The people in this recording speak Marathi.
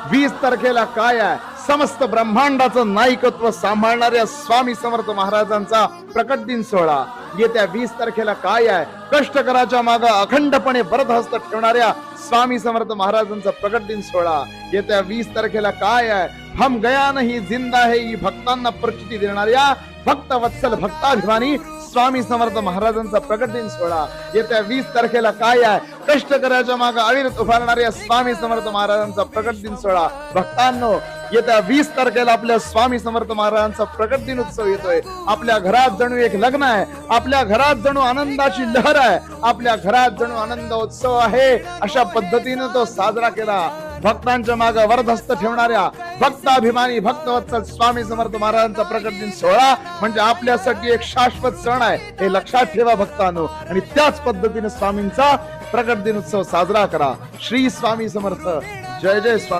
20 तारखेला काय आहे? समस्त ब्रह्मांडाचं नायकत्व सांभाळणाऱ्या स्वामी समर्थ महाराजांचा प्रकट दिन सोहळा. येत्या 20 तारखेला काय आहे? कष्टकराच्या मागे अखंडपणे बरदहस्त ठेवणाऱ्या स्वामी समर्थ महाराजांचा प्रकट दिन सोहळा. येत्या 20 तारखेला काय आहे? हम गया नहीं जिंदा है ही भक्तांना प्रचिती देणाऱ्या भक्त वत्सल भक्ताभिमानी स्वामी समर्थ महाराजांचा प्रकट दिन सोहळा. येत्या 20 तारखेला काय आहे? कष्टकऱ्याच्या मागे अविरत उभारणाऱ्या स्वामी समर्थ महाराजांचा प्रकट दिन सोहळा. भक्तांनो, येत्या 20 तारखेला आपल्या स्वामी समर्थ महाराजांचा प्रकट दिन उत्सव येतोय. आपल्या घरात जणू एक लग्न आहे, आपल्या घरात जणू आनंदाची लहर आहे, आपल्या घरात जणू आनंद उत्सव आहे. अशा पद्धतीने तो साजरा केला. भक्तांच्या मागे वरदहस्त ठेवणाऱ्या भक्ताभिमानी भक्तवत्सल स्वामी समर्थ महाराजांचा प्रकट दिन सोहळा म्हणजे आपल्यासाठी एक शाश्वत सण आहे, हे लक्षात ठेवा भक्तांनो. आणि त्याच पद्धतीने स्वामींचा प्रकट दिन उत्सव साजरा करा. श्री स्वामी समर्थ. जय जय स्वामी.